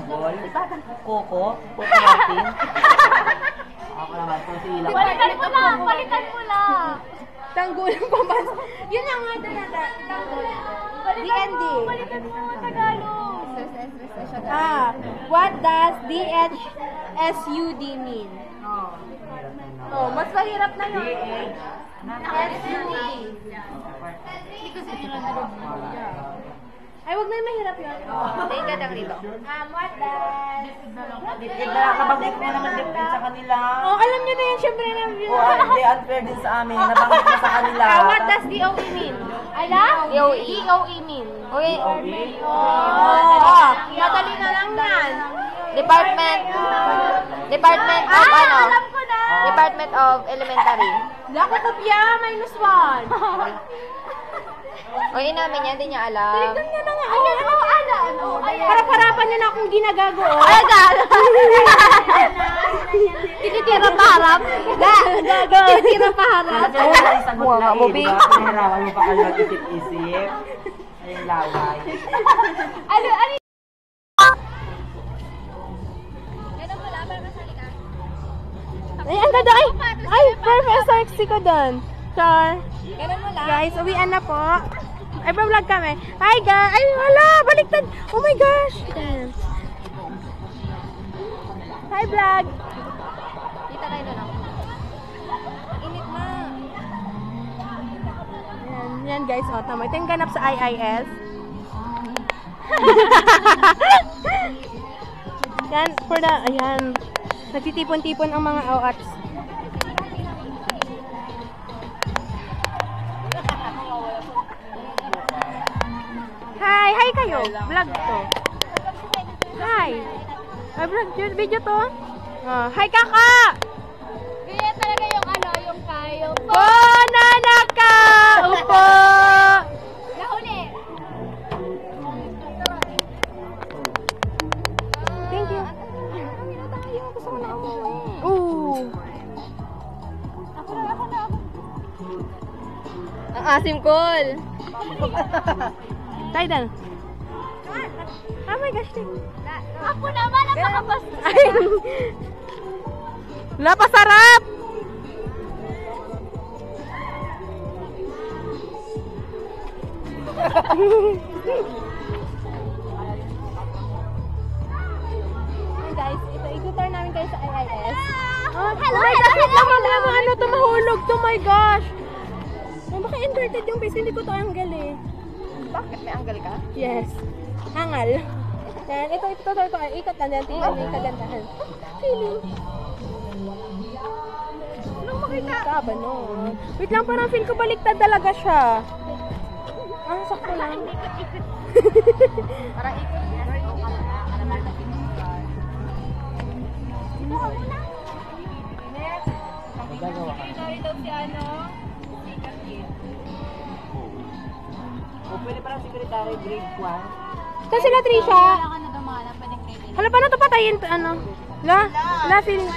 Ball. Coco. Coco natin. Ako naman. Concealer. Palitan mo lang. Tanggulang pamas. Yun ang nga talaga. DND. Palitan mo, Tagalog. What does DHSUD mean? Oh, mas mahirap na yun. SUD. Ay, wag na yung mahirap yun. Tingin ka lang rito. What does... Nabanggit mo naman depend sa kanila. Oh, alam nyo na yan, syempre na. Hindi unfair din sa amin. Nabanggit mo sa kanila. What does DOE mean? Ala? DOE mean. Uy, Madali na lang yan. Department of ano? Alam ko na. Department of Elementary. Lako kopya, -1. O namin yan, hindi niya alam. Tinignan niya na nga. Harap-harapan niya na akong ginagago. Ay, tinitira pa harap. Tinitira pa harap. Mga mobi. Nahirawan mo pa kayo isip-isip. Ayun laway. Ano? Ay, ang ganda. Ay, perfect. Sexy ko doon. Char. Ganun mo lang. Guys, uwian na po. Ay, vlog kami. Hi, guys. Ay, wala. Baliktad. Oh my gosh. Hi, vlog. Kita tayo na lang. Init na. Yan guys. O, tama. Ito yung ganap sa IIS. Yan, for the, ayan. Nagtitipon-tipon ang mga OATs. Hi kayo. Vlog to. Hi. Ay, vlog video to. Hi kaka. Kaya talaga yung ano, yung kayo. Nanaka. Upo. Nahuli. Thank you. Gusto ko na umuwi. Ooh. Ako na. Ang asim call. Tidal. Oh my gosh. Ako naman, napakabasta. Ay. Napasarap. Guys, itutur namin kayo sa IIS. Hello. Ano to mahulog to, my gosh. Baka inverted yung face, hindi ko to anggal eh. Bakit? May anggal ka? Yes. Hangal. Yan, ito, ikot na dyan. Tingnan mo yung kagandahan. Feeling. Anong makita? Kaba no. Wait lang, parang feel ko baliktad talaga siya. Sakto lang. Parang ikot. Ito ka muna. Next. Magagawa ka. Narito si ano? O pwede parang secretary grade 1. Saan sila, Trisha? Wala ka na dumana, pwedeng grade. Hala, paano ito patayin? Ano? La, feeling.